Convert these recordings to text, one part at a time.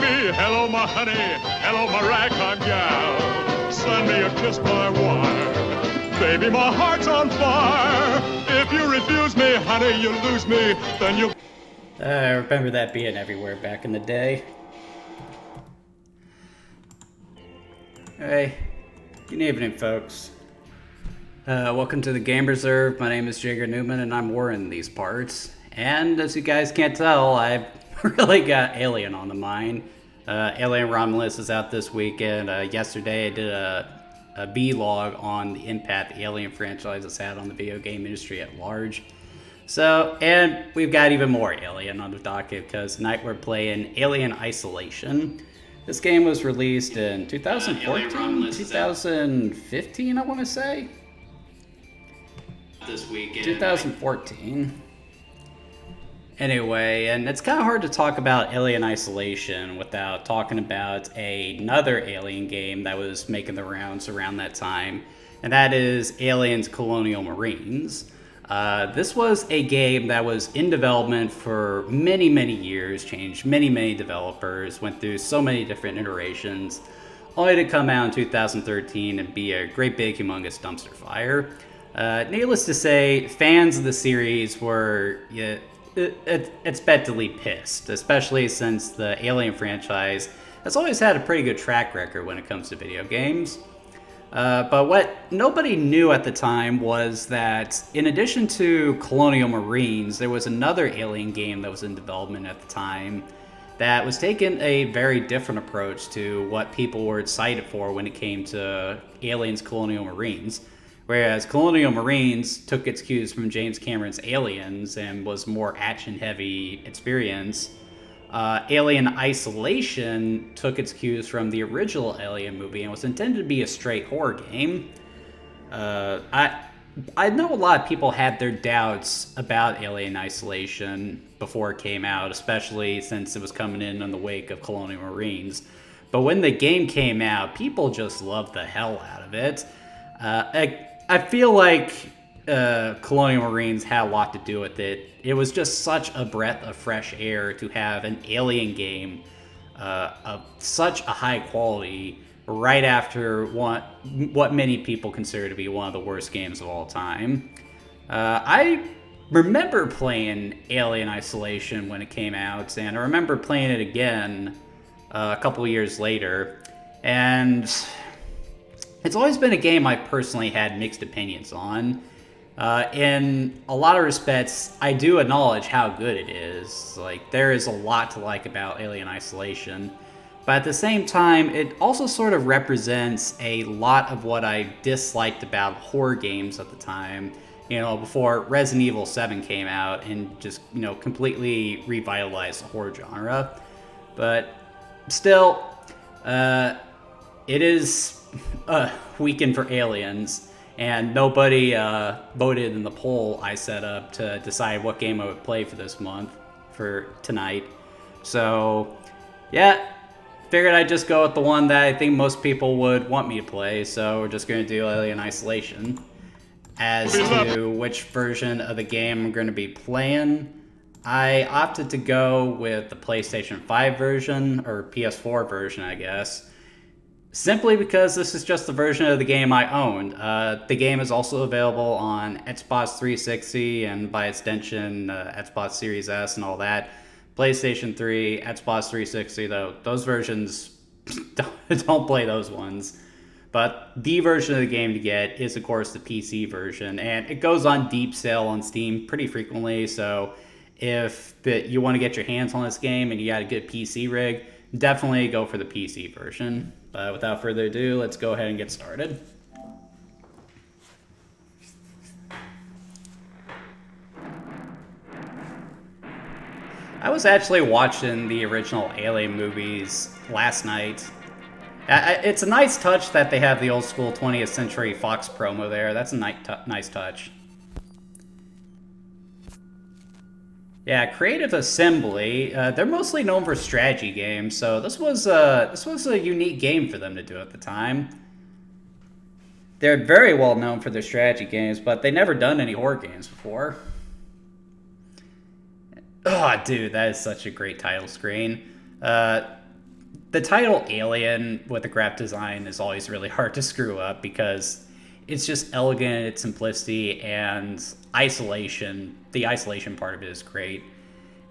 baby, hello my honey, hello my ragtime gal. Send me a kiss by wire. Baby, my heart's on fire. If you refuse me, honey, you lose me, then you... I remember that being everywhere back in the day. Hey, good evening, folks. Welcome to the Game Reserve. My name is Jagger Newman, and I'm Warren these parts. And as you guys can't tell, I've really got Alien on the mind. Alien Romulus is out this weekend. Yesterday, I did a vlog on the impact the Alien franchise has had on the video game industry at large. So, and we've got even more Alien on the docket because tonight we're playing Alien Isolation. This game was released in 2014, 2015, I want to say. This weekend. 2014. Anyway, and it's kind of hard to talk about Alien Isolation without talking about another Alien game that was making the rounds around that time, and that is Aliens Colonial Marines. This was a game that was in development for many, many years, changed many developers, went through so many different iterations, only to come out in 2013 and be a great big humongous dumpster fire. Needless to say, fans of the series were expectedly pissed, especially since the Alien franchise has always had a pretty good track record when it comes to video games. But what nobody knew at the time was that in addition to Colonial Marines, there was another Alien game that was in development at the time that was taking a very different approach to what people were excited for when it came to Aliens Colonial Marines. Whereas Colonial Marines took its cues from James Cameron's Aliens and was more action-heavy experience, Alien Isolation took its cues from the original Alien movie and was intended to be a straight horror game. I know a lot of people had their doubts about Alien Isolation before it came out, especially since it was coming in the wake of Colonial Marines. But when the game came out, people just loved the hell out of it. I feel like Colonial Marines had a lot to do with it. It was just such a breath of fresh air to have an Alien game of such a high quality right after what many people consider to be one of the worst games of all time. I remember playing Alien Isolation when it came out, and I remember playing it again a couple years later, and it's always been a game I personally had mixed opinions on. In a lot of respects, I do acknowledge how good it is. Like, there is a lot to like about Alien Isolation. But at the same time, it also sort of represents a lot of what I disliked about horror games at the time. You know, before Resident Evil 7 came out and just, completely revitalized the horror genre. But still, it is a weekend for Aliens, and nobody voted in the poll I set up to decide what game I would play for this month, for tonight. So, yeah, figured I'd just go with the one that I think most people would want me to play, so we're just going to do Alien Isolation. As to which version of the game I'm going to be playing, I opted to go with the PlayStation 5 version, or PS4 version, I guess. Simply because this is just the version of the game I owned. The game is also available on Xbox 360 and by extension Xbox Series S and all that. PlayStation 3, Xbox 360, though, those versions, don't play those ones. But the version of the game to get is, of course, the PC version. And it goes on deep sale on Steam pretty frequently. So if you want to get your hands on this game and you got a good PC rig, definitely go for the PC version. But without further ado, let's go ahead and get started. I was actually watching the original Alien movies last night. It's a nice touch that they have the old school 20th Century Fox promo there. That's a nice touch. Yeah, Creative Assembly, they're mostly known for strategy games, so this was a unique game for them to do at the time. They're very well known for their strategy games, but they never done any horror games before. Oh, dude, that is such a great title screen. the title Alien with the graphic design is always really hard to screw up because it's just elegant in its simplicity, and isolation, the isolation part of it is great.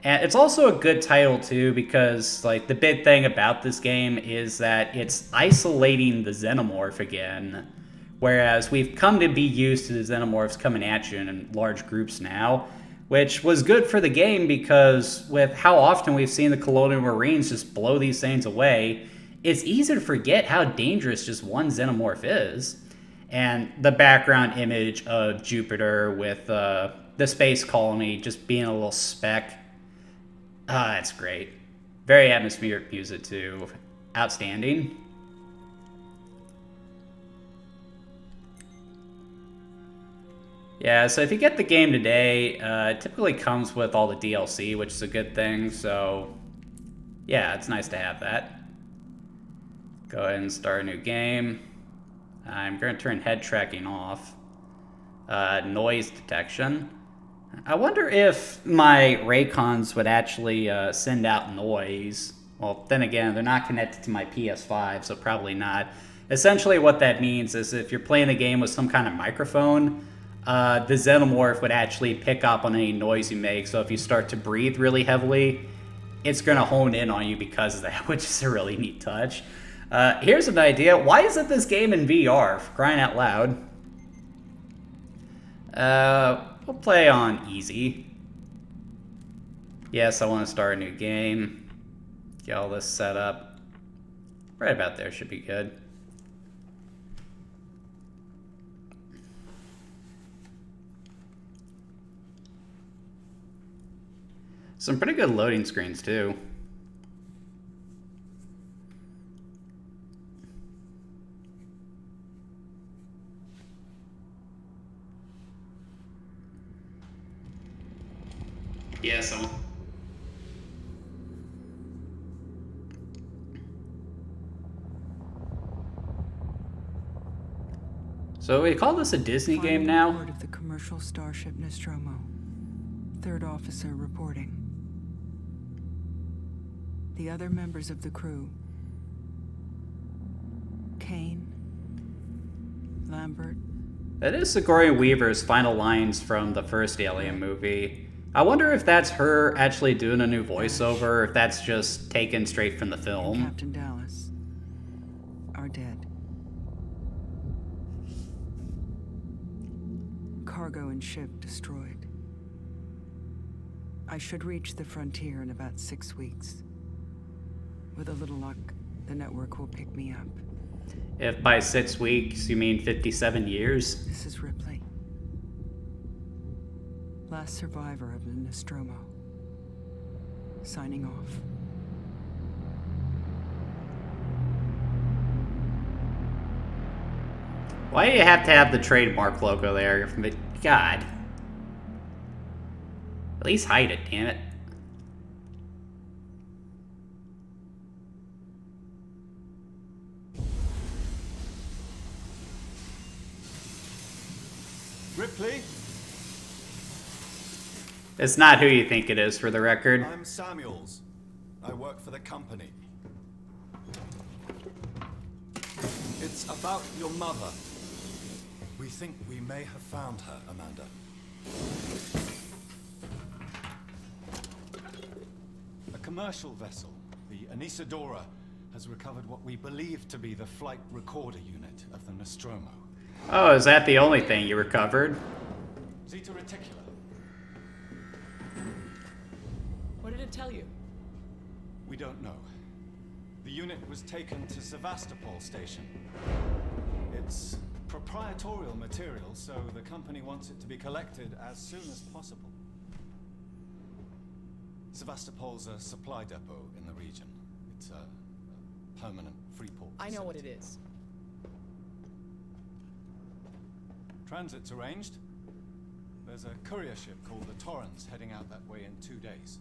And it's also a good title too because like the big thing about this game is that it's isolating the xenomorph again. Whereas we've come to be used to the xenomorphs coming at you in large groups now, which was good for the game because with how often we've seen the Colonial Marines just blow these things away, it's easy to forget how dangerous just one xenomorph is. And the background image of Jupiter with the space colony just being a little speck, that's great. Very atmospheric music too. Outstanding. Yeah, so if you get the game today, it typically comes with all the DLC, which is a good thing, so yeah, it's nice to have that. Go ahead and start a new game. I'm going to turn head tracking off. Noise detection. I wonder if my Raycons would actually send out noise. Well, then again, they're not connected to my PS5, so probably not. Essentially what that means is if you're playing the game with some kind of microphone, the Xenomorph would actually pick up on any noise you make. So if you start to breathe really heavily, it's going to hone in on you because of that, which is a really neat touch. Here's an idea. Why isn't this game in VR? For crying out loud. We'll play on easy. Yes, I want to start a new game. Get all this set up. Right about there should be good. Some pretty good loading screens too. Yeah, so we call this a Disney game now? Report of the commercial starship Nostromo. Third officer reporting. The other members of the crew. Kane. Lambert. That is Sigourney Weaver's final lines from the first Alien movie. I wonder if that's her actually doing a new voiceover, or if that's just taken straight from the film. Captain Dallas are dead. Cargo and ship destroyed. I should reach the frontier in about 6 weeks. With a little luck, the network will pick me up. If by 6 weeks you mean 57 years? This is Ripley. Last survivor of the Nostromo. Signing off. Why do you have to have the trademark logo there? God. At least hide it, damn it. Ripley? It's not who you think it is, for the record. I'm Samuels. I work for the company. It's about your mother. We think we may have found her, Amanda. A commercial vessel, the Anisadora, has recovered what we believe to be the flight recorder unit of the Nostromo. Oh, is that the only thing you recovered? Zeta Reticula. What did it tell you? We don't know. The unit was taken to Sevastopol station. It's proprietorial material, so the company wants it to be collected as soon as possible. Sevastopol's a supply depot in the region. It's a permanent free port I know what it facility. is. Transit's arranged. There's a courier ship called the Torrens heading out that way in 2 days.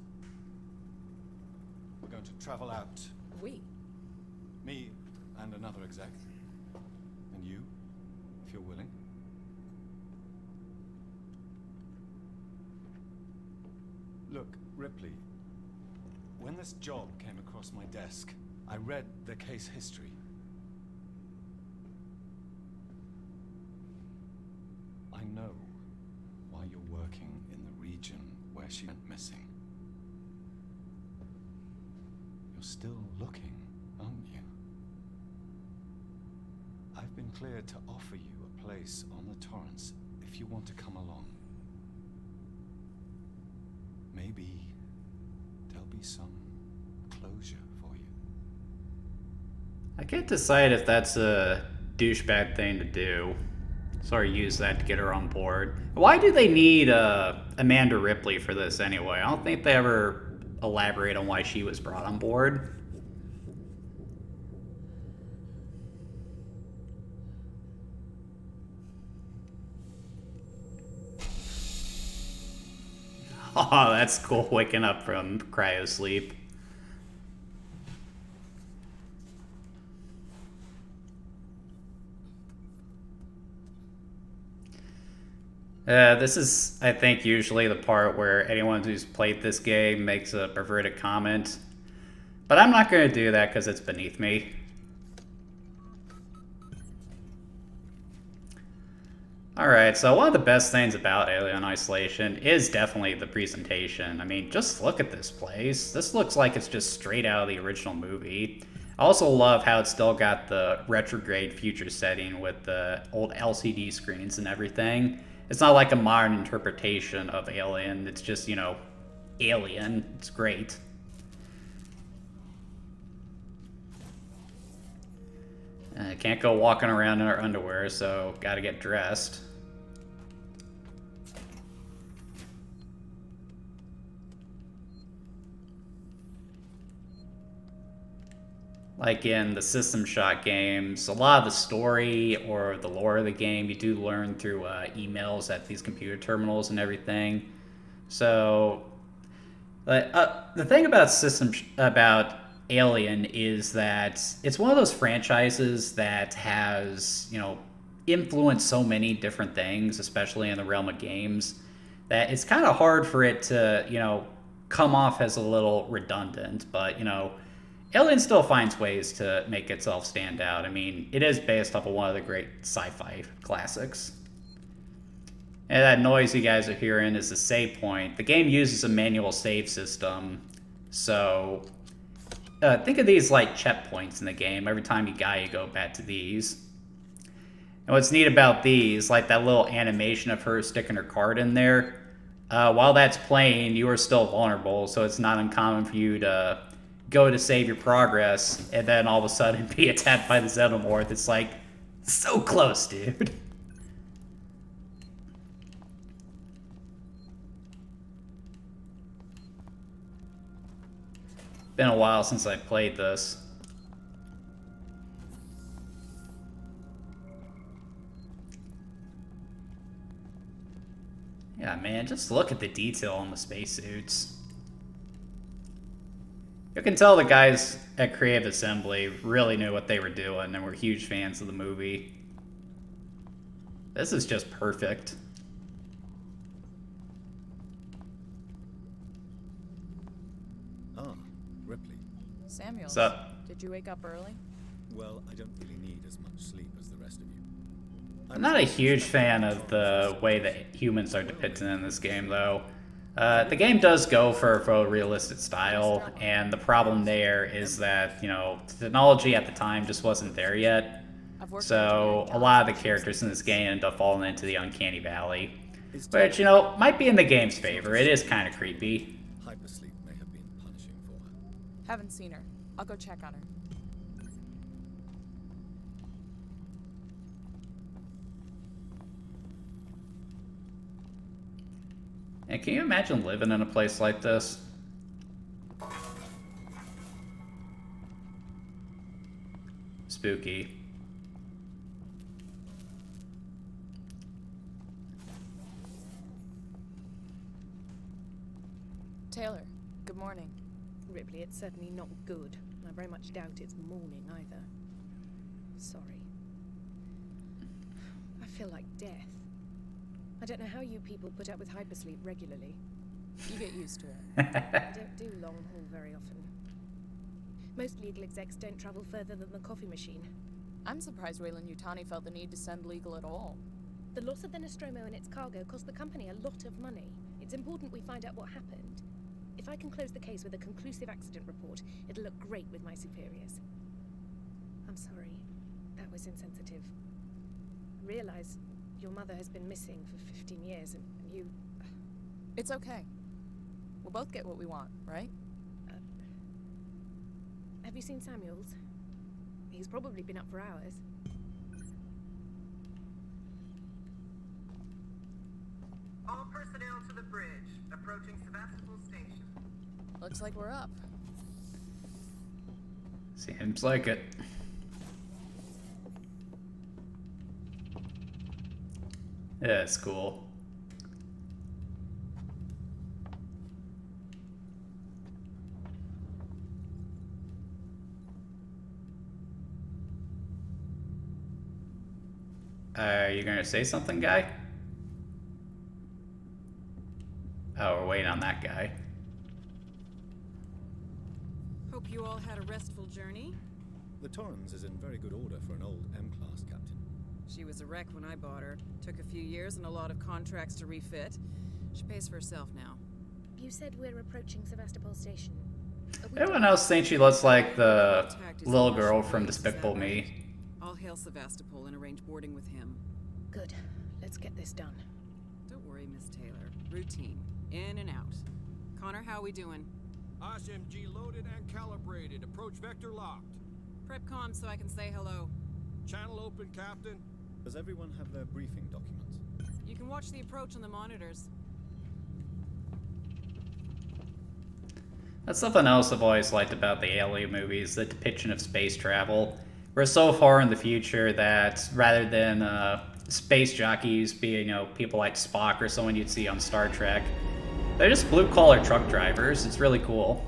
We're going to travel out. We? Me and another exec. And you, if you're willing. Look, Ripley, when this job came across my desk, I read the case history. I know why you're working in the region where she went missing. You're still looking, aren't you? I've been cleared to offer you a place on the Torrens if you want to come along. Maybe there'll be some closure for you. I can't decide if that's a douchebag thing to do. Sort of use that to get her on board. Why do they need Amanda Ripley for this anyway? I don't think they ever elaborate on why she was brought on board. Oh, that's cool, waking up from cryo sleep. This is, I think, usually the part where anyone who's played this game makes a perverted comment. But I'm not going to do that because it's beneath me. Alright, so one of the best things about Alien Isolation is definitely the presentation. I mean, just look at this place. This looks like it's just straight out of the original movie. I also love how it's still got the retrograde future setting with the old LCD screens and everything. It's not like a modern interpretation of Alien. It's just, you know, Alien. It's great. Can't go walking around in our underwear, so gotta get dressed. Like in the System Shock games, a lot of the story or the lore of the game you do learn through emails at these computer terminals and everything. So, the thing about about Alien is that it's one of those franchises that has, you know, influenced so many different things, especially in the realm of games, that it's kind of hard for it to, you know, come off as a little redundant. But, you know, Alien still finds ways to make itself stand out. I mean, it is based off of one of the great sci-fi classics. And that noise you guys are hearing is the save point. The game uses a manual save system, so think of these like checkpoints in the game. Every time you die, you go back to these. And what's neat about these, like that little animation of her sticking her card in there, while that's playing, you are still vulnerable, so it's not uncommon for you to go to save your progress, and then all of a sudden be attacked by the Xenomorph. It's like, so close, dude. Been a while since I played this. Yeah, man, just look at the detail on the spacesuits. You can tell the guys at Creative Assembly really knew what they were doing and were huge fans of the movie. This is just perfect. Ah, Ripley. Samuel. What's up? Did you wake up early? Well, I don't really need as much sleep as the rest of you. I'm not a huge fan of the way that humans are depicted in this game, though. The game does go for a photorealistic style, and the problem there is that, you know, the technology at the time just wasn't there yet. So a lot of the characters in this game end up falling into the uncanny valley, which, you know, might be in the game's favor. It is kind of creepy. Hypersleep may have been punishing for her. Haven't seen her. I'll go check on her. And can you imagine living in a place like this? Spooky. Taylor, good morning. Ripley, it's certainly not good. I very much doubt it's morning either. Sorry. I feel like death. I don't know how you people put up with hypersleep regularly. You get used to it. I don't do long haul very often. Most legal execs don't travel further than the coffee machine. I'm surprised Weyland-Yutani felt the need to send legal at all. The loss of the Nostromo and its cargo cost the company a lot of money. It's important we find out what happened. If I can close the case with a conclusive accident report, it'll look great with my superiors. I'm sorry. That was insensitive. I realize your mother has been missing for 15 years, and you... It's okay. We'll both get what we want, right? Have you seen Samuels? He's probably been up for hours. All personnel to the bridge, approaching Sevastopol Station. Looks like we're up. Seems like it. Yeah, it's cool. Are you gonna say something, guy? Oh, we're waiting on that guy. Hope you all had a restful journey. The Torrens is in very good order for an old M-class captain. She was a wreck when I bought her. Took a few years and a lot of contracts to refit. She pays for herself now. You said we're approaching Sevastopol Station. Everyone else thinks she looks like the Contact is little in girl Washington, from is that Despicable right? Me. I'll hail Sevastopol and arrange boarding with him. Good. Let's get this done. Don't worry, Miss Taylor. Routine. In and out. Connor, how we doing? SMG loaded and calibrated. Approach vector locked. Prep comm so I can say hello. Channel open, Captain. Does everyone have their briefing documents? You can watch the approach on the monitors. That's something else I've always liked about the Alien movies, the depiction of space travel. We're so far in the future that rather than space jockeys being, people like Spock or someone you'd see on Star Trek, they're just blue-collar truck drivers. It's really cool.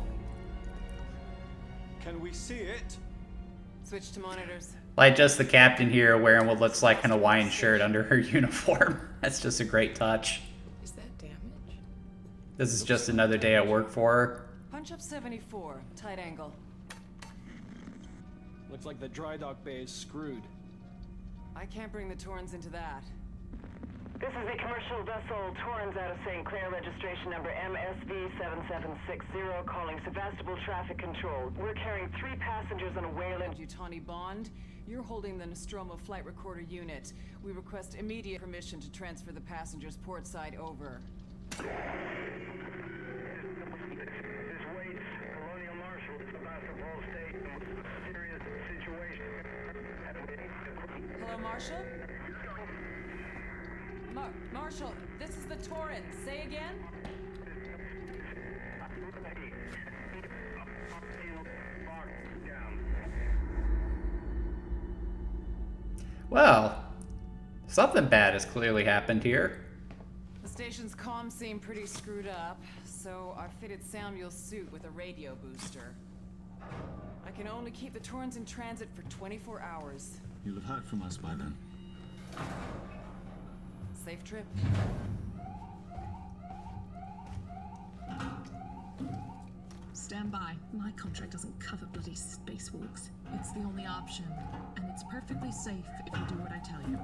Can we see it? Switch to monitors. Like just the captain here wearing what looks like an Hawaiian shirt under her uniform. That's just a great touch. Is that damage? This is just another day at work for her. Punch up 74. Tight angle. Looks like the dry dock bay is screwed. I can't bring the Torrens into that. This is the commercial vessel Torrens out of St. Clair, registration number MSV7760, calling Sevastopol Traffic Control. We're carrying 3 passengers on a Yutani Bond, you're holding the Nostromo flight recorder unit. We request immediate permission to transfer the passengers port side over. Hello, Marshal? Marshal, this is the Torrens. Say again? Well, something bad has clearly happened here. The station's comms seem pretty screwed up, so I fitted Samuel's suit with a radio booster. I can only keep the Torrens in transit for 24 hours. You'll have heard from us by then. Safe trip. Stand by. My contract doesn't cover bloody spacewalks. It's the only option, and it's perfectly safe if you do what I tell you.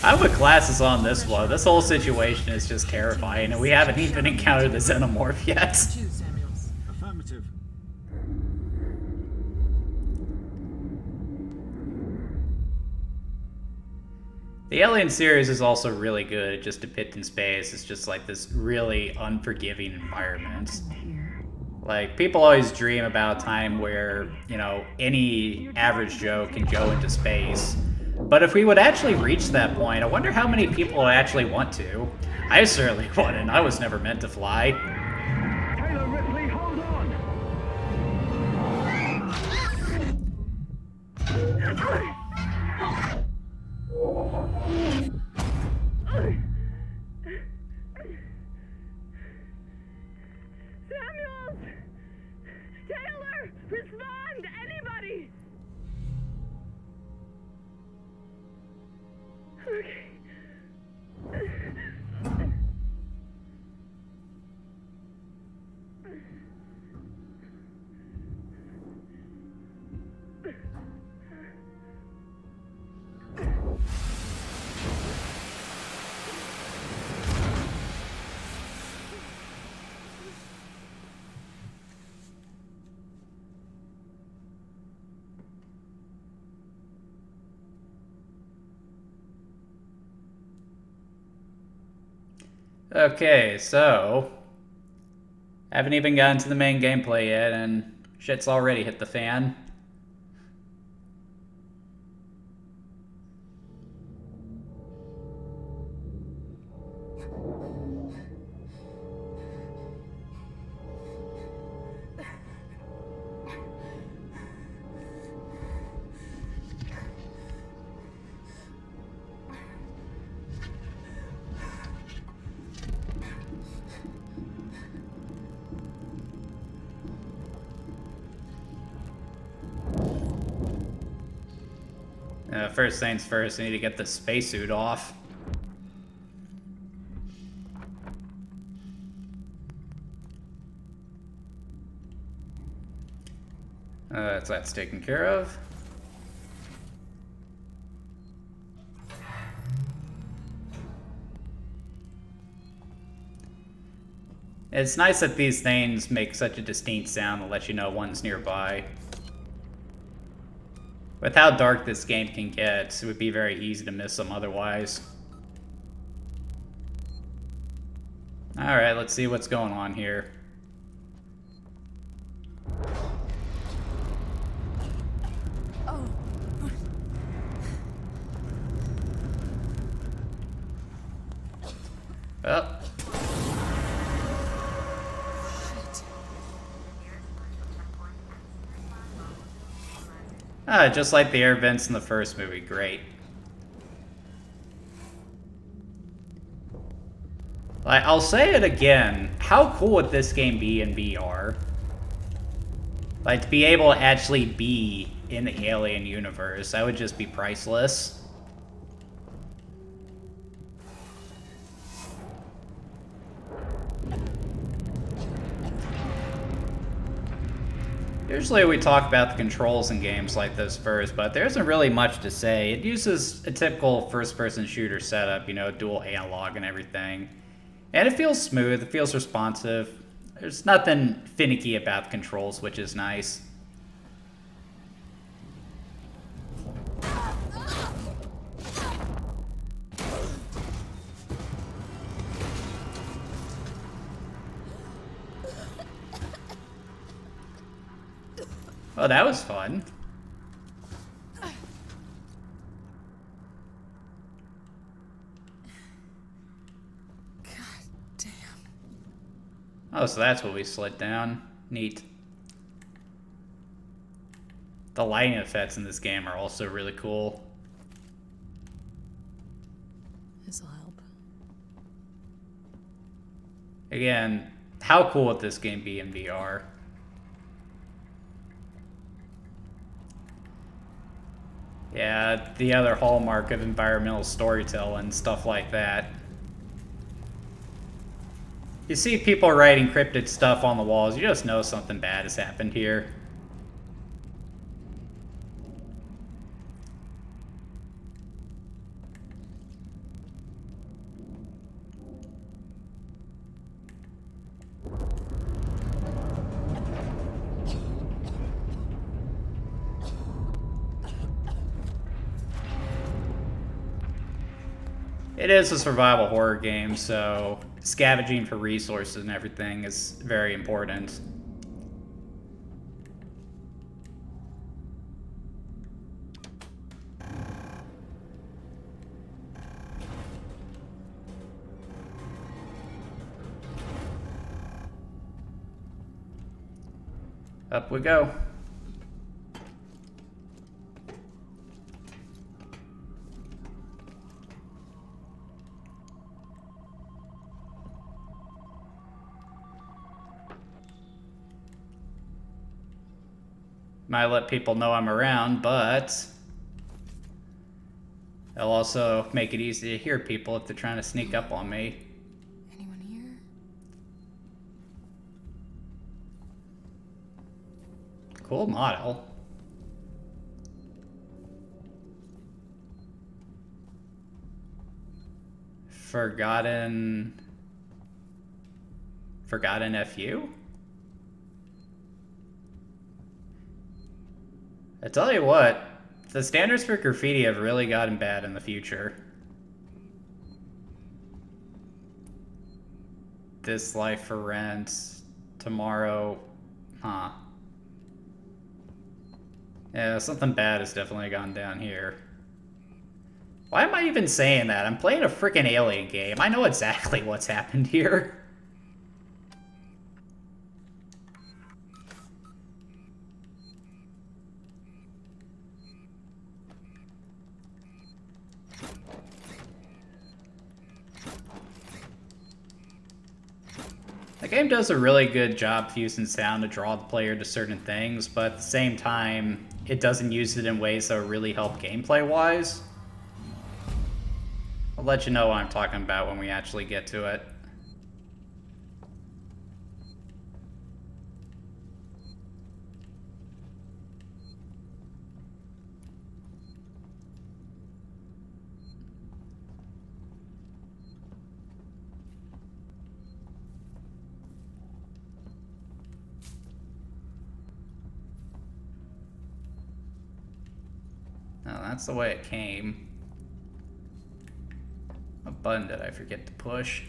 I'm with glasses on this one. This whole situation is just terrifying, and we haven't even encountered the xenomorph yet. Choose, Samuels. Affirmative. The Alien series is also really good at just depicting space. It's just like this really unforgiving environment. Like, people always dream about a time where, any average Joe can go into space. But if we would actually reach that point, I wonder how many people would actually want to. I certainly wouldn't. I was never meant to fly. Taylor, Ripley, hold on! Samuels! Taylor! Respond! Anybody! Okay, so haven't even gotten to the main gameplay yet, and shit's already hit the fan. First things first, I need to get the spacesuit off. So that's taken care of. It's nice that these things make such a distinct sound to let you know one's nearby. With how dark this game can get, it would be very easy to miss them otherwise. Alright, let's see what's going on here. Oh. Ah, just like the air vents in the first movie, great. Like, I'll say it again, how cool would this game be in VR? Like, to be able to actually be in the Alien universe, that would just be priceless. Usually we talk about the controls in games like this first, but there isn't really much to say. It uses a typical first-person shooter setup, you know, dual analog and everything. And it feels smooth, it feels responsive. There's nothing finicky about the controls, which is nice. Oh, that was fun. Oh, so that's what we slid down. Neat. The lighting effects in this game are also really cool. This'll help. Again, how cool would this game be in VR? Yeah, the other hallmark of environmental storytelling, stuff like that. You see people writing cryptic stuff on the walls, you just know something bad has happened here. It is a survival horror game, so scavenging for resources and everything is very important. Up we go. Might let people know I'm around, but It'll also make it easy to hear people if they're trying to sneak up on me. Anyone here? Cool model. Forgotten FU? I tell you what, the standards for graffiti have really gotten bad in the future. This life for rent, tomorrow, huh. Yeah, something bad has definitely gone down here. Why am I even saying that? I'm playing a freaking Alien game. I know exactly what's happened here. The game does a really good job using sound to draw the player to certain things, but at the same time, it doesn't use it in ways that really help gameplay-wise. I'll let you know what I'm talking about when we actually get to it. Oh, that's the way it came. What button did I forget to push?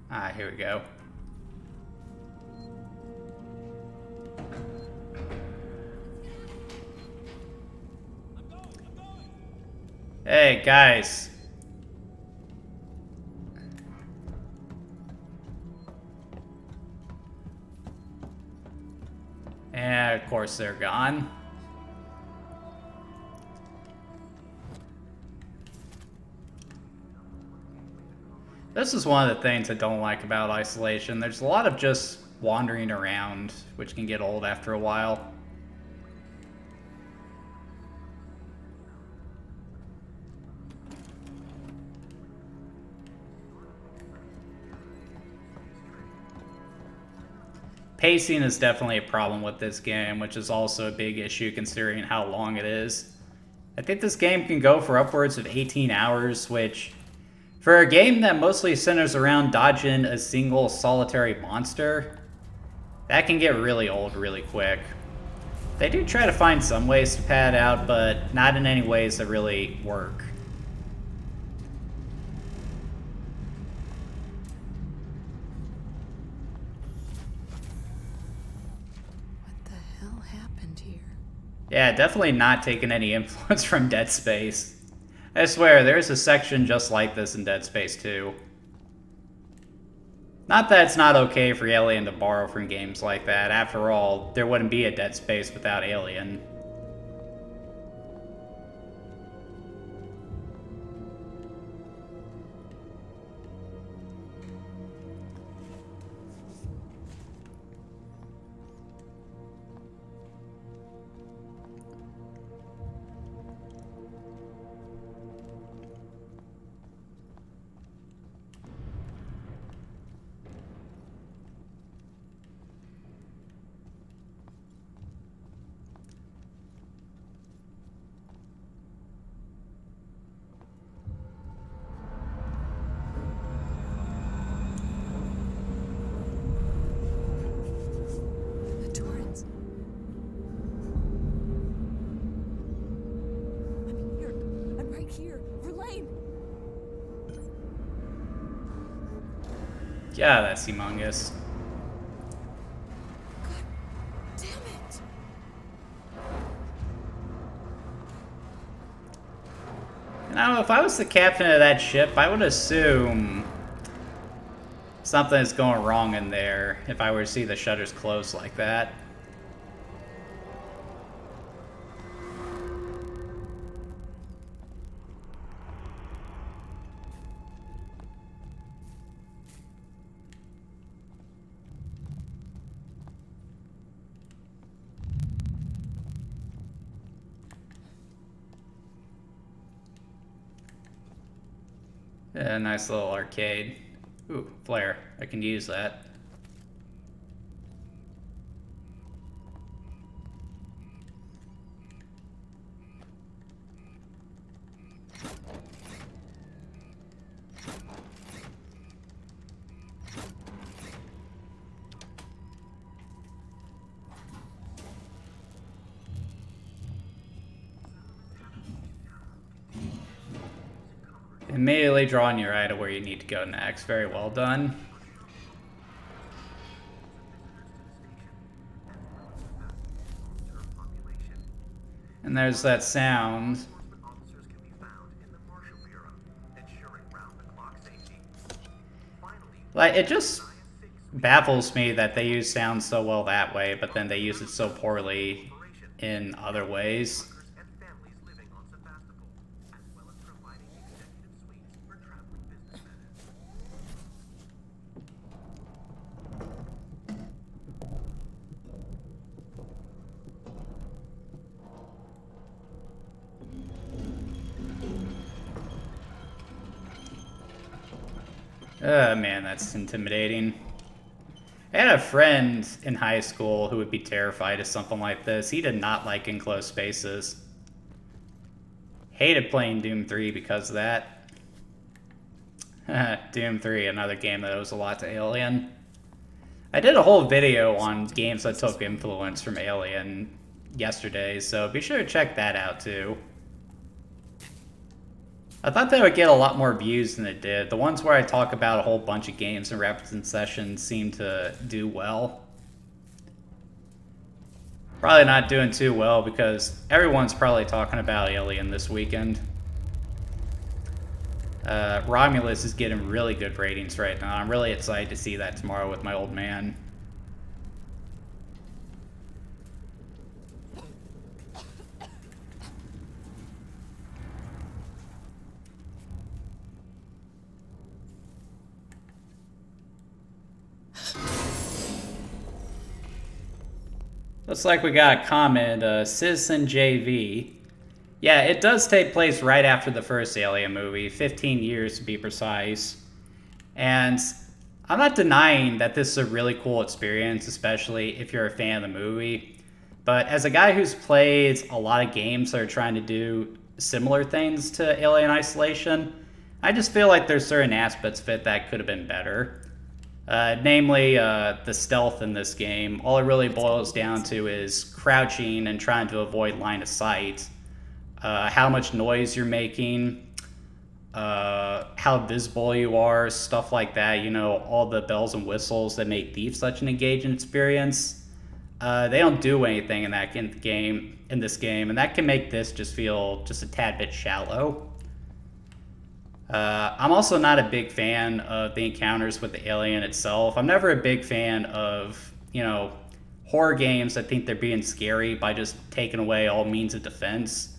Ah, here we go. Hey, guys. And of course they're gone. This is one of the things I don't like about Isolation. There's a lot of just wandering around, which can get old after a while. Pacing is definitely a problem with this game, which is also a big issue considering how long it is. I think this game can go for upwards of 18 hours, which, for a game that mostly centers around dodging a single solitary monster, that can get really old really quick. They do try to find some ways to pad out, but not in any ways that really work. Yeah, definitely not taking any influence from Dead Space. I swear, there's a section just like this in Dead Space 2. Not that it's not okay for Alien to borrow from games like that. After all, there wouldn't be a Dead Space without Alien. Yeah, that's humongous. God damn it! Now, if I was the captain of that ship, I would assume something is going wrong in there if I were to see the shutters closed like that. Yeah, nice little arcade. Ooh, flare. I can use that. Immediately drawing your eye to where you need to go next. Very well done. And there's that sound. Like, it just baffles me that they use sound so well that way, but then they use it so poorly in other ways. Oh man, that's intimidating. I had a friend in high school who would be terrified of something like this. He did not like enclosed spaces. Hated playing Doom 3 because of that. Doom 3, another game that owes a lot to Alien. I did a whole video on games that took influence from Alien yesterday, so be sure to check that out too. I thought that would get a lot more views than it did. The ones where I talk about a whole bunch of games and Raptors sessions seem to do well. Probably not doing too well because everyone's probably talking about Alien this weekend. Romulus is getting really good ratings right now. I'm really excited to see that tomorrow with my old man. Looks like we got a comment, Citizen JV. Yeah, it does take place right after the first Alien movie, 15 years to be precise. And I'm not denying that this is a really cool experience, especially if you're a fan of the movie. But as a guy who's played a lot of games that are trying to do similar things to Alien Isolation, I just feel like there's certain aspects of it that could have been better. Namely, the stealth in this game. All it really boils down to is crouching and trying to avoid line of sight. How much noise you're making, how visible you are, stuff like that. You know, all the bells and whistles that make Thief such an engaging experience. They don't do anything in this game, and that can make this just feel just a tad bit shallow. I'm also not a big fan of the encounters with the alien itself. I'm never a big fan of, you know, horror games that think they're being scary by just taking away all means of defense.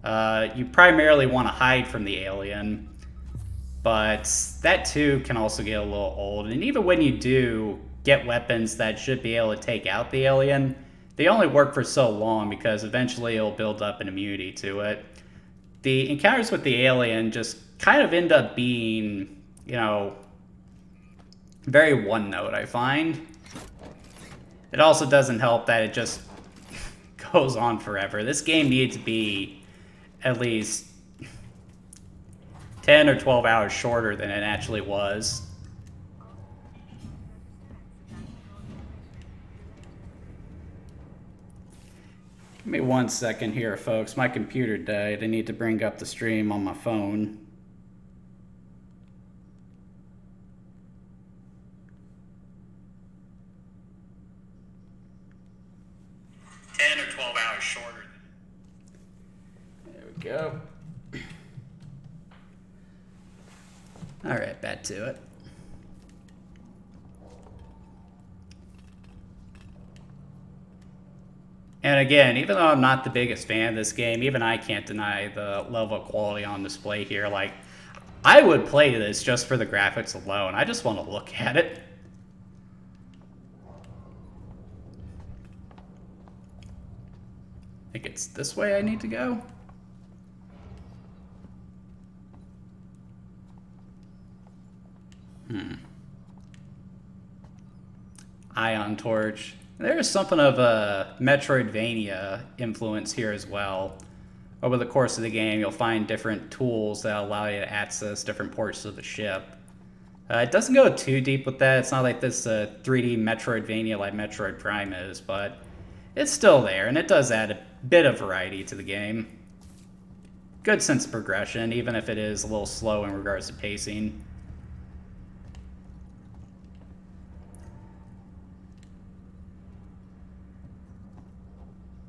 You primarily want to hide from the alien, but that too can also get a little old. And even when you do get weapons that should be able to take out the alien, they only work for so long because eventually it'll build up an immunity to it. The encounters with the alien just kind of end up being, you know, very one note, I find. It also doesn't help that it just goes on forever. This game needs to be at least 10 or 12 hours shorter than it actually was. Give me 1 second here, folks. My computer died. I need to bring up the stream on my phone. Go. All right, back to it. And again, even though I'm not the biggest fan of this game, even I can't deny the level of quality on display here. Like, I would play this just for the graphics alone. I just want to look at it. I think it's this way I need to go. Ion Torch. There's something of a Metroidvania influence here as well. Over the course of the game, you'll find different tools that allow you to access different portions of the ship. It doesn't go too deep with that. It's not like this 3D Metroidvania like Metroid Prime is, but it's still there, and it does add a bit of variety to the game. Good sense of progression, even if it is a little slow in regards to pacing.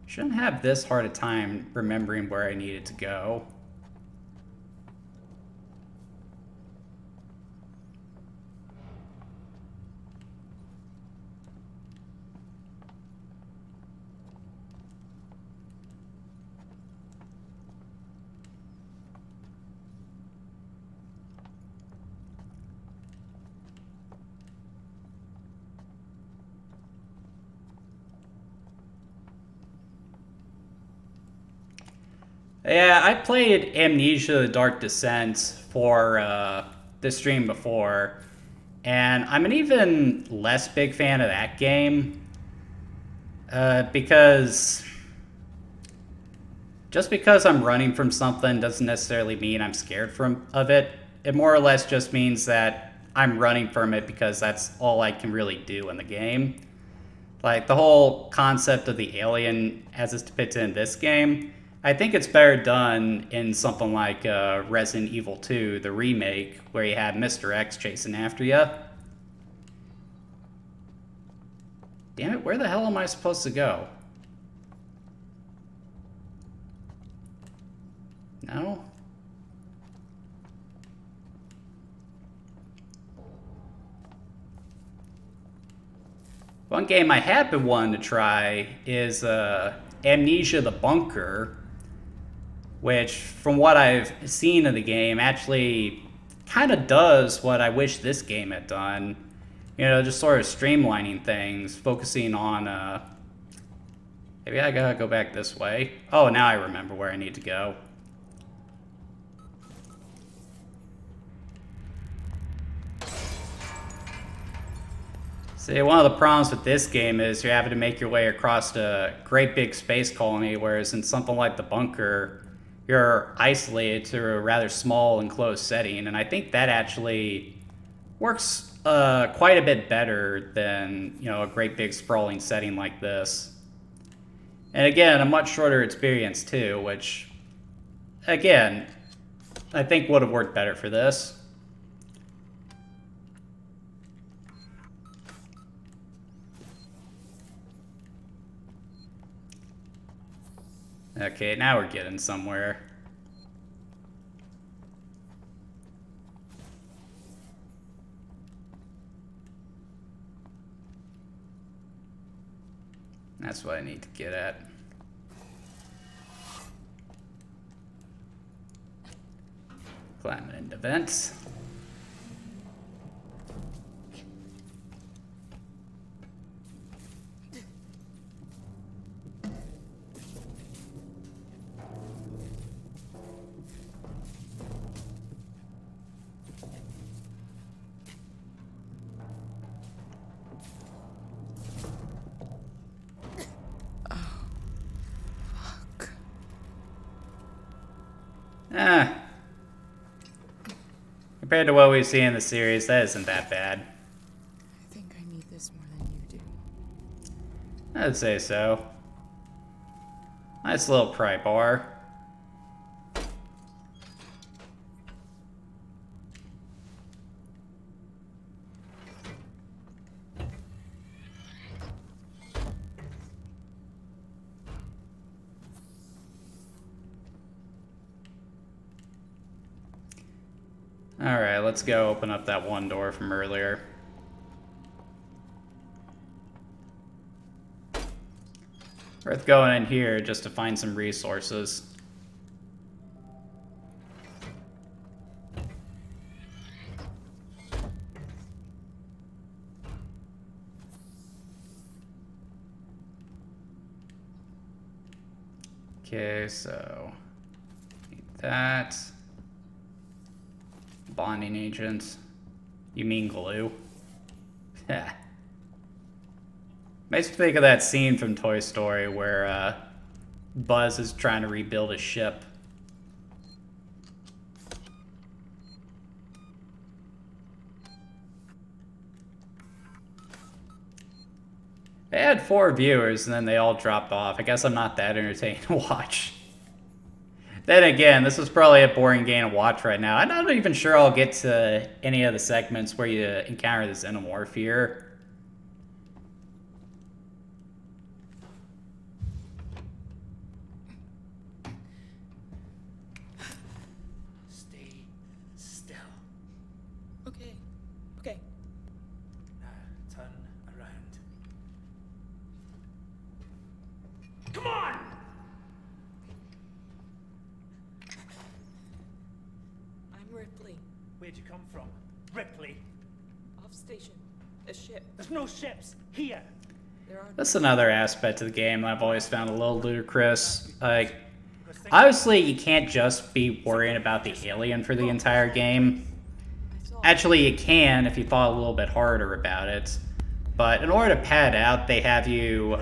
Shouldn't have this hard a time remembering where I needed to go. Yeah, I played Amnesia: The Dark Descent for this stream before, and I'm an even less big fan of that game because just because I'm running from something doesn't necessarily mean I'm scared of it. It more or less just means that I'm running from it because that's all I can really do in the game. Like, the whole concept of the alien as it's depicted in this game, I think it's better done in something like Resident Evil 2, the remake, where you have Mr. X chasing after you. Damn it, where the hell am I supposed to go? No? One game I have been wanting to try is Amnesia: The Bunker, which, from what I've seen of the game, actually kind of does what I wish this game had done. You know, just sort of streamlining things, focusing on, maybe I gotta go back this way. Oh, now I remember where I need to go. See, one of the problems with this game is you're having to make your way across a great big space colony, whereas in something like The Bunker, you're isolated to a rather small enclosed setting, and I think that actually works quite a bit better than, you know, a great big sprawling setting like this. And again, a much shorter experience too, which, again, I think would have worked better for this. Okay, now we're getting somewhere. That's what I need to get at. Climbing into vents. Compared to what we see in the series, that isn't that bad. I think I need this more than you do. I'd say so. Nice little pry bar. Alright, let's go open up that one door from earlier. Worth going in here just to find some resources. Okay, so need that. Bonding agent. You mean glue? Makes me think of that scene from Toy Story where Buzz is trying to rebuild a ship. They had 4 viewers and then they all dropped off. I guess I'm not that entertained to watch. Then again, this is probably a boring game to watch right now. I'm not even sure I'll get to any of the segments where you encounter the xenomorph here. Stay still. Okay. Okay. Now turn around. Come on! I'm Ripley. Where'd you come from? Ripley? Off station. A ship. There's no ships here. There are. That's another aspect of the game that I've always found a little ludicrous. Like, obviously you can't just be worrying about the alien for the entire game. Actually, you can if you thought a little bit harder about it. But in order to pad out, they have you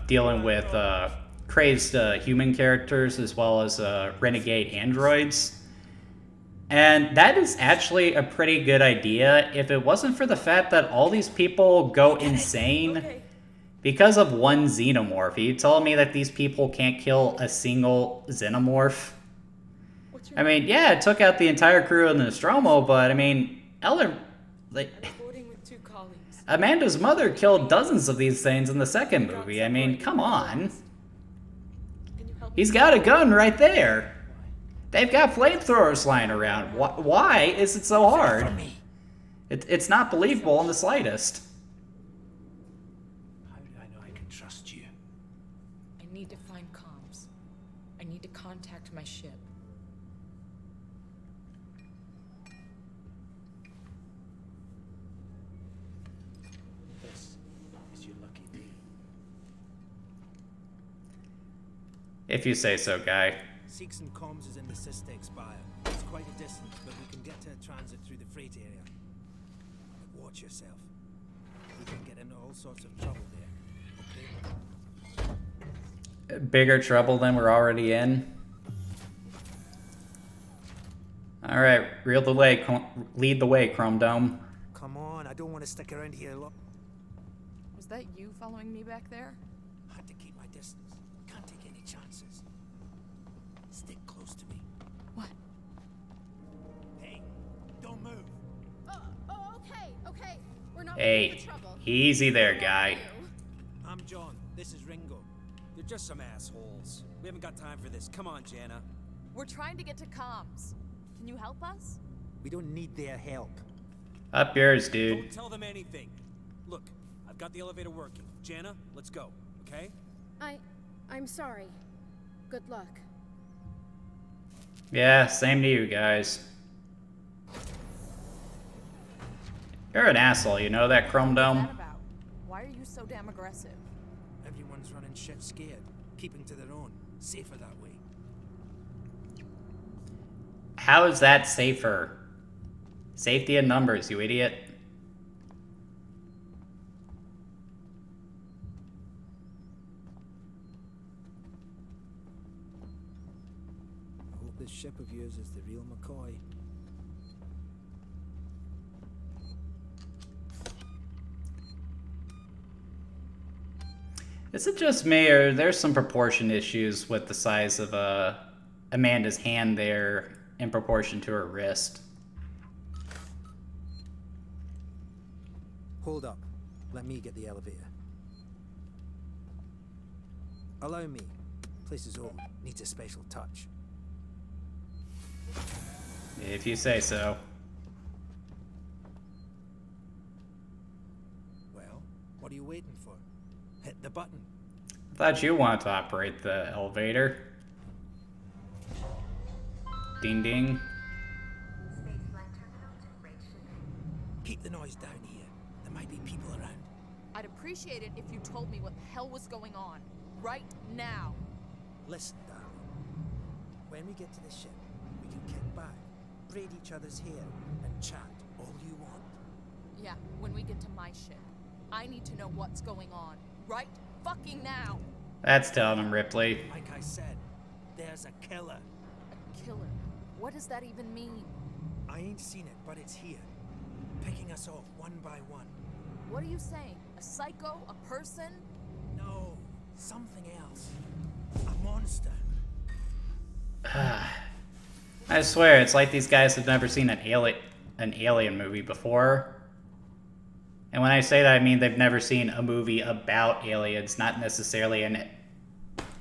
dealing with crazed human characters as well as renegade androids. And that is actually a pretty good idea if it wasn't for the fact that all these people go insane because of one xenomorph. Are you telling me that these people can't kill a single xenomorph? I mean, yeah, it took out the entire crew of the Nostromo, but I mean, Amanda's mother killed dozens of these things in the second movie. I mean, come on. He's got a gun right there. They've got flamethrowers lying around. Why is it so hard? It's not believable in the slightest. How do I know I can trust you? I need to find comms. I need to contact my ship. This is your lucky day. If you say so, guy. Seeks and comms is in the Cystic Spire. It's quite a distance, but we can get to a transit through the freight area. But watch yourself. We can get into all sorts of trouble there. Okay? Bigger trouble than we're already in. Alright, lead the way, Chrome Dome. Come on, I don't want to stick around here long. Was that you following me back there? Had to keep my distance. Can't take any chances. Stick close to me. What? Hey, don't move. Okay. We're not Hey, easy there, guy. I'm John. This is Ringo. They're just some assholes. We haven't got time for this. Come on, Jana. We're trying to get to comms. Can you help us? We don't need their help. Up yours, dude. Don't tell them anything. Look, I've got the elevator working. Jana, let's go, okay? I'm sorry. Good luck. Yeah, same to you guys. You're an asshole, you know that, Chrome Dome? What's that about? Why are you so damn aggressive? Everyone's running shit scared, keeping to their own. Safer that way. How is that safer? Safety in numbers, you idiot. I hope this ship of yours is the real McCoy. Is it just me, or there's some proportion issues with the size of Amanda's hand there in proportion to her wrist? Hold up. Let me get the elevator. Allow me. Place is old. Needs a special touch. If you say so. Well, what are you waiting for? Hit the button. I thought you wanted to operate the elevator. Ding ding. Keep the noise down here. There might be people around. I'd appreciate it if you told me what the hell was going on. Right now. Listen, darling. When we get to the ship, we can kick back, braid each other's hair, and chat all you want. ship. I need to know what's going on. Right fucking now. That's telling him, Ripley. Like I said, there's a killer. A killer? What does that even mean? I ain't seen it, but it's here. Picking us off one by one. What are you saying? A psycho? A person? No, something else. A monster. I swear, it's like these guys have never seen an alien movie before. And when I say that, I mean they've never seen a movie about aliens, not necessarily an...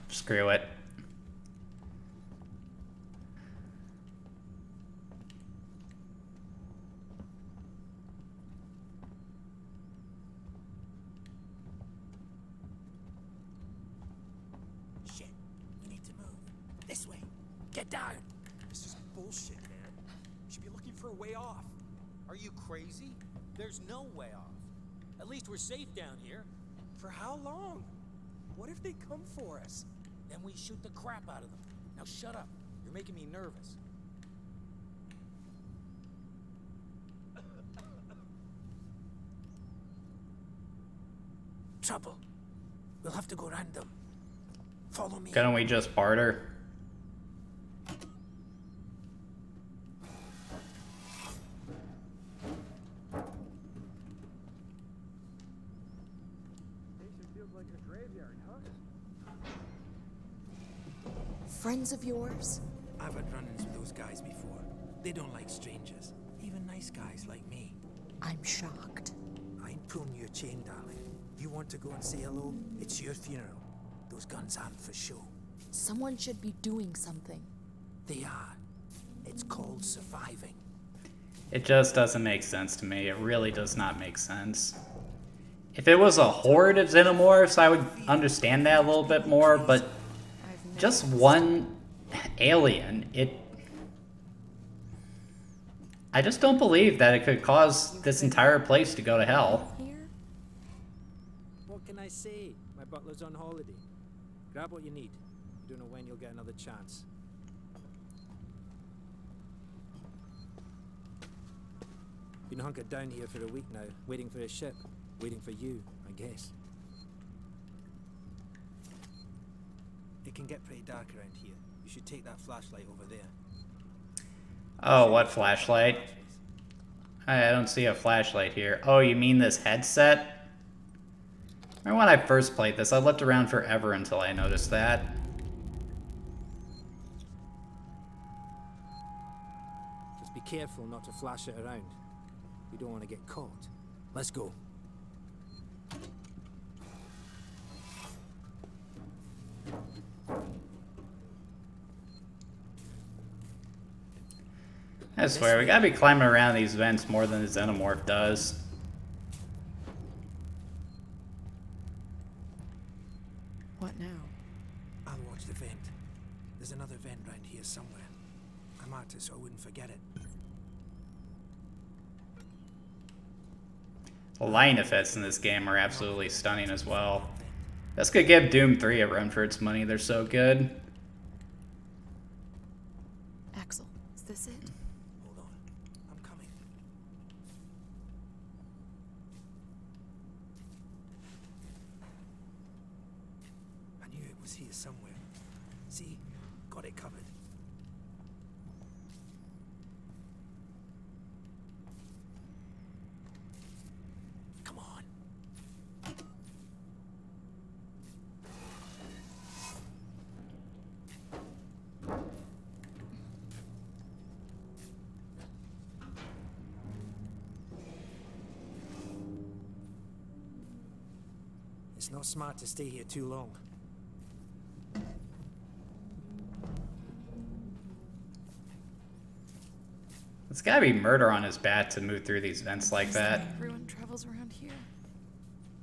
Screw it. Shit, we need to move. This way. Get down. This is bullshit, man. You should be looking for a way off. Are you crazy? There's no way off. At least we're safe down here. For how long? What if they come for us? Then we shoot the crap out of them. Now shut up. You're making me nervous. Trouble. We'll have to go round them. Follow me. Couldn't we just barter? Friends of yours? I've had run-ins with those guys before. They don't like strangers. Even nice guys like me. I'm shocked. I ain't pulling your chain, darling. You want to go and say hello? It's your funeral. Those guns aren't for show. Someone should be doing something. They are. It's called surviving. It just doesn't make sense to me. It really does not make sense. If it was a horde of xenomorphs, I would understand that a little bit more, but just one alien, I just don't believe that it could cause this entire place to go to hell. What can I say? My butler's on holiday. Grab what you need. You don't know when you'll get another chance. Been hunkered down here for a week now, waiting for a ship. Waiting for you, I guess. It can get pretty dark around here. You should take that flashlight over there. Oh, what flashlight? I don't see a flashlight here. Oh, you mean this headset? Remember when I first played this, I looked around forever until I noticed that. Just be careful not to flash it around. We don't want to get caught. Let's go. I swear, we gotta be climbing around these vents more than the xenomorph does. What now? I'll watch the vent. There's another vent round here somewhere. I marked it so I wouldn't forget it. The line effects in this game are absolutely stunning as well. This could give Doom 3 a run for its money. They're so good. Axel, is this it? Hold on. I'm coming. I knew it was here somewhere. See? Got it covered. Come on. It's not smart to stay here too long. It's gotta be murder on his bat to move through these vents like that. Everyone travels around here.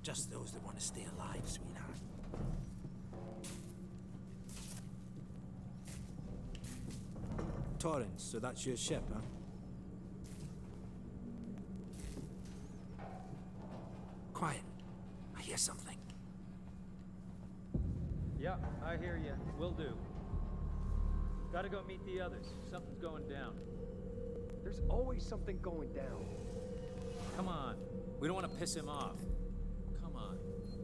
Just those that want to stay alive, sweetheart. Torrance, so that's your ship, huh? Quiet. I hear something. Yeah, I hear you. Will do. Gotta go meet the others. Something's going down. There's always something going down. Come on. We don't want to piss him off. Come on.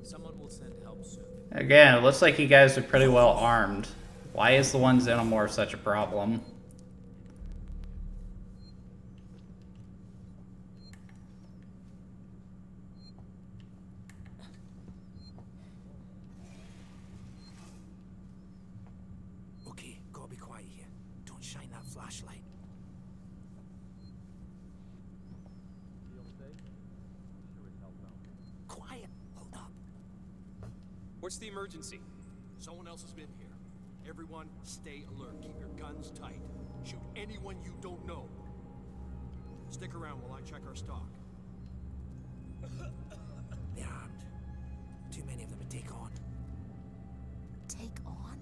Someone will send help soon. Again, it looks like you guys are pretty well armed. Why is the one xenomorph such a problem? Okay, gotta be quiet here. Don't shine that flashlight. Quiet. Hold up. What's the emergency? Someone else has been here. Everyone, stay alert. Keep your guns tight. Shoot anyone you don't know. Stick around while I check our stock. They're armed. Too many of them to take on. Take on?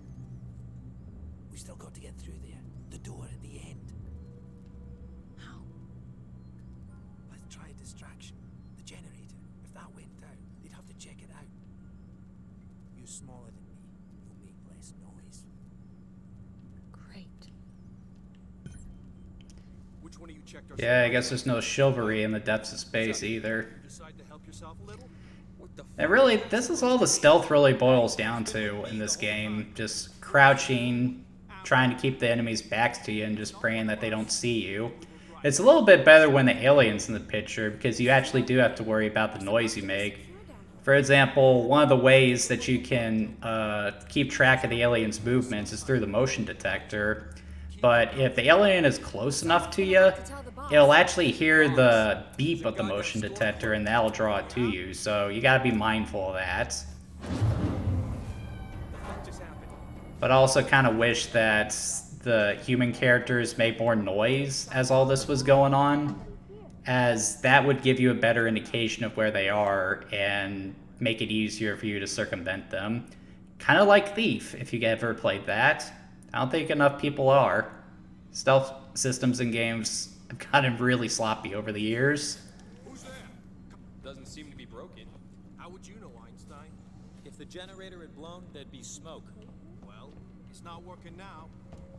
We still got to get through there. The door at the end. How? Let's try a distraction. The generator. If that went down, they'd have to check it out. You're smaller than me. You'll make less noise. Great. Which one of you checked our Yeah, I guess there's no chivalry in the depths of space either. Decide to help yourself a little? What the And really, this is all the stealth really boils down to in this game. Just crouching, trying to keep the enemy's backs to you, and just praying that they don't see you. It's a little bit better when the alien's in the picture, because you actually do have to worry about the noise you make. For example, one of the ways that you can keep track of the alien's movements is through the motion detector. But if the alien is close enough to you, it'll actually hear the beep of the motion detector, and that'll draw it to you. So you gotta be mindful of that. But I also kind of wish that the human characters made more noise as all this was going on, as that would give you a better indication of where they are and make it easier for you to circumvent them. Kind of like Thief, if you ever played that. I don't think enough people are. Stealth systems in games have gotten really sloppy over the years. Who's there? Doesn't seem to be broken. How would you know, Einstein? If the generator had blown, there'd be smoke. Well, it's not working now.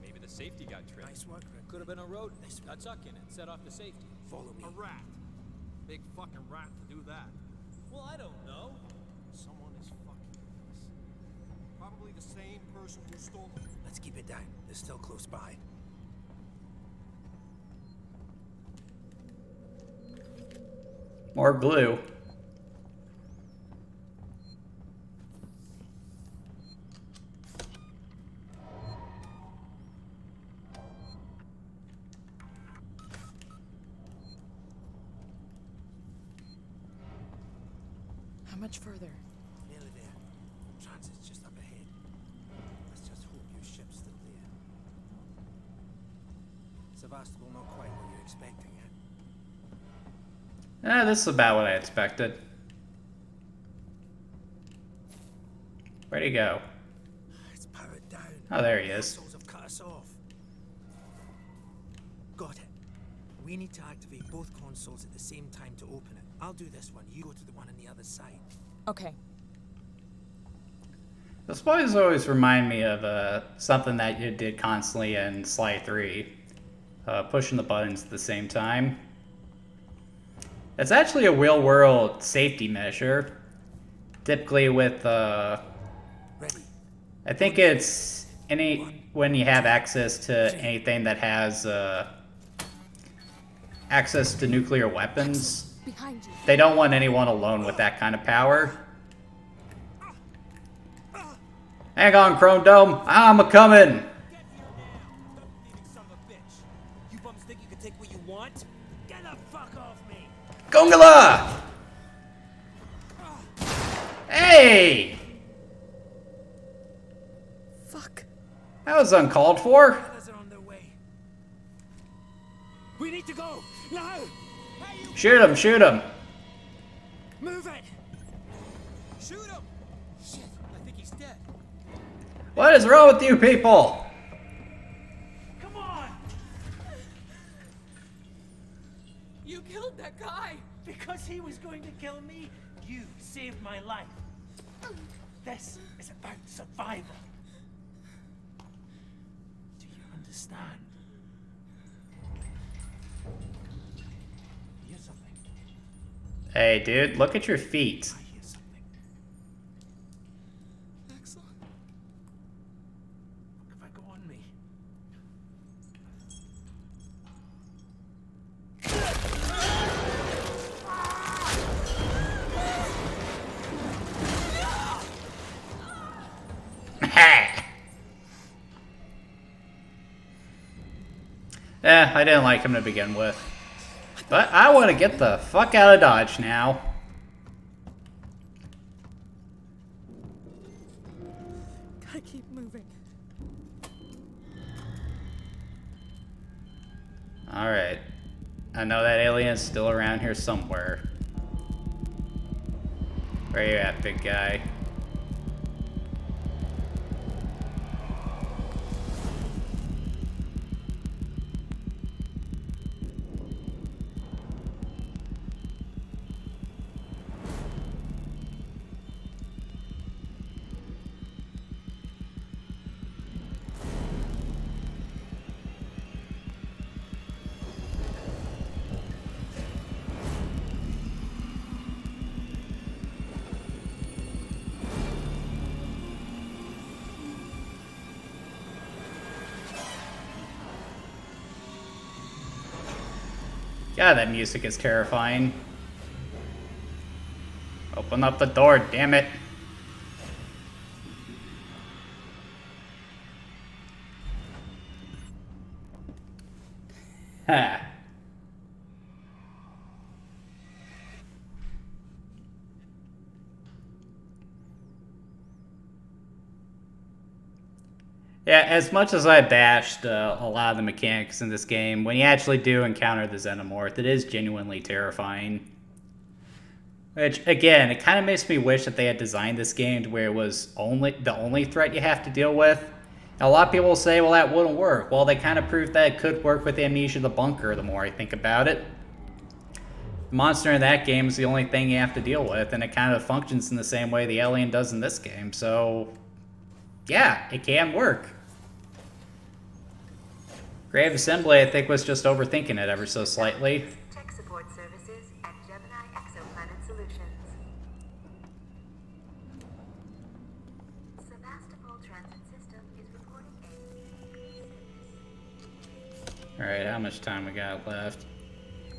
Maybe the safety got tripped. Nice work, Rick. Could have been a rodent. Got stuck in it, set off the safety. Follow me. A rat. Big fucking rat to do that. Well, I don't know. Someone is fucking with us. Probably the same person who stole them. Let's keep it down. They're still close by. More glue. How much further? Nearly there. Transit's just up ahead. Let's just hope your ship's still there. Sevastopol, not quite what you're expecting, eh? This is about what I expected. Where'd he go? It's powered down. Oh, there he is. Assholes have cut us off. Got it. We need to activate both consoles at the same time to open it. I'll do this one. You go to the one on the other side. Okay. The spoilers always remind me of something that you did constantly in Sly 3. Pushing the buttons at the same time. It's actually a real-world safety measure. Typically with, I think it's when you have access to anything that has access to nuclear weapons. They don't want anyone alone with that kind of power. Hang on, Chrome Dome. I'm a-comin'. You bums think you can take what you want? Get the fuck off me! Gongala! Hey! Fuck. That was uncalled for. Others are on their way. We need to go now. Shoot him, shoot him. Move it. Shoot him! Shit, I think he's dead. What is wrong with you people? Come on! You killed that guy! Because he was going to kill me, you saved my life. This is about survival. Do you understand? Here's something. Hey, dude, look at your feet. I hear something. Excellent. If I go on me. I didn't like him to begin with. But I want to get the fuck out of Dodge now. Gotta keep moving. Alright. I know that alien's still around here somewhere. Where you at, big guy? God, that music is terrifying. Open up the door, damn it. Ha. Yeah, as much as I bashed a lot of the mechanics in this game, when you actually do encounter the Xenomorph, it is genuinely terrifying. Which, again, it kind of makes me wish that they had designed this game to where it was the only threat you have to deal with. A lot of people will say, well, that wouldn't work. Well, they kind of proved that it could work with Amnesia the Bunker the more I think about it. The monster in that game is the only thing you have to deal with, and it kind of functions in the same way the alien does in this game, so yeah, it can work. Grave Assembly, I think, was just overthinking it ever so slightly. Tech support services at Gemini Exoplanet Solutions. Sebastopol transit system is reporting a... Alright, how much time we got left?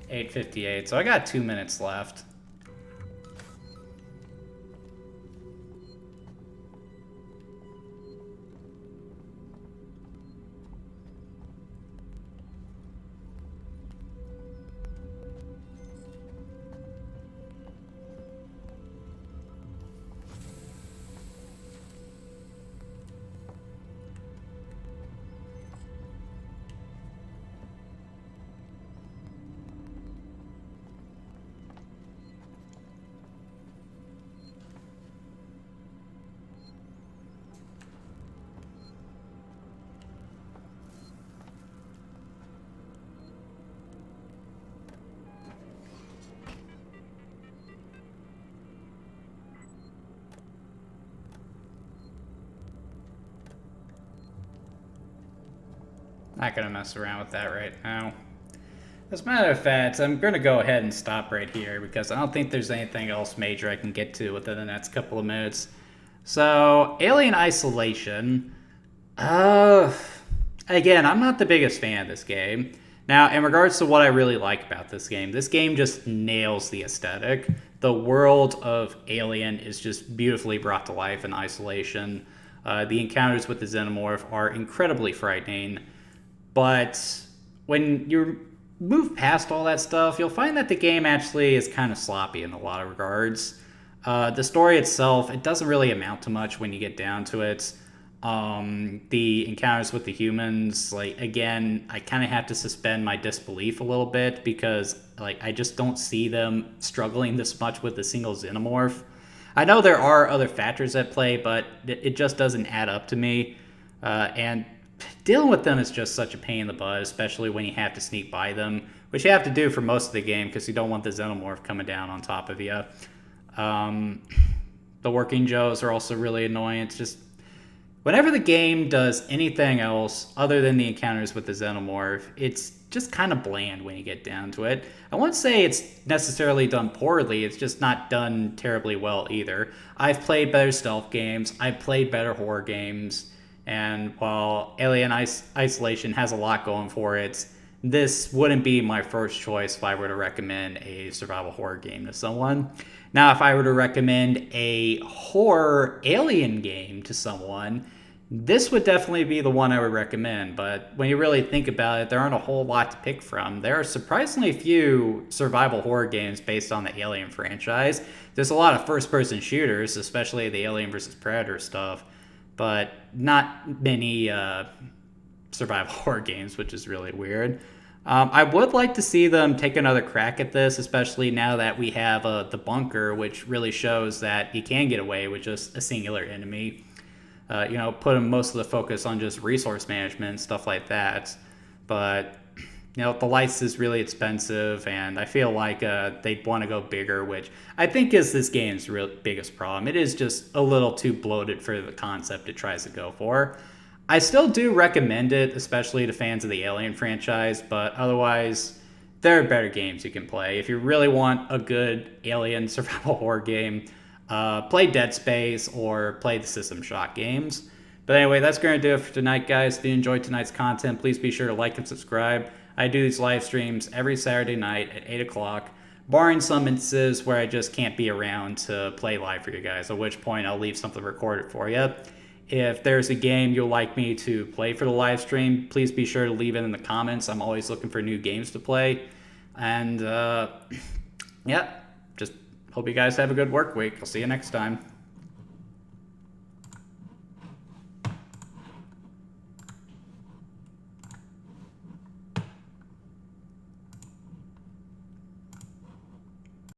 8:58, so I got 2 minutes left. Not gonna mess around with that right now. As a matter of fact, I'm gonna go ahead and stop right here because I don't think there's anything else major I can get to within the next couple of minutes. So, Alien Isolation. Again, I'm not the biggest fan of this game. Now, in regards to what I really like about this game just nails the aesthetic. The world of Alien is just beautifully brought to life in Isolation. The encounters with the Xenomorph are incredibly frightening. But when you move past all that stuff, you'll find that the game actually is kind of sloppy in a lot of regards. The story itself, it doesn't really amount to much when you get down to it. The encounters with the humans, like, again, I kind of have to suspend my disbelief a little bit because, like, I just don't see them struggling this much with a single Xenomorph. I know there are other factors at play, but it just doesn't add up to me. And dealing with them is just such a pain in the butt, especially when you have to sneak by them, which you have to do for most of the game because you don't want the Xenomorph coming down on top of you. The working Joes are also really annoying. It's just Whenever the game does anything else other than the encounters with the Xenomorph, it's just kind of bland when you get down to it. I won't say it's necessarily done poorly, it's just not done terribly well either. I've played better stealth games, I've played better horror games, and while Alien Isolation has a lot going for it, this wouldn't be my first choice if I were to recommend a survival horror game to someone. Now, if I were to recommend a horror alien game to someone, this would definitely be the one I would recommend. But when you really think about it, there aren't a whole lot to pick from. There are surprisingly few survival horror games based on the Alien franchise. There's a lot of first-person shooters, especially the Alien vs. Predator stuff, but not many survival horror games, which is really weird. I would like to see them take another crack at this, especially now that we have the bunker, which really shows that you can get away with just a singular enemy. Put most of the focus on just resource management and stuff like that. But, the license is really expensive, and I feel like they'd want to go bigger, which I think is this game's real biggest problem. It is just a little too bloated for the concept it tries to go for. I still do recommend it, especially to fans of the Alien franchise, but otherwise, there are better games you can play. If you really want a good Alien survival horror game, play Dead Space or play the System Shock games. But anyway, that's going to do it for tonight, guys. If you enjoyed tonight's content, please be sure to like and subscribe. I do these live streams every Saturday night at 8 o'clock, barring some instances where I just can't be around to play live for you guys, at which point I'll leave something recorded for you. If there's a game you'll like me to play for the live stream, please be sure to leave it in the comments. I'm always looking for new games to play. And, yeah, just hope you guys have a good work week. I'll see you next time.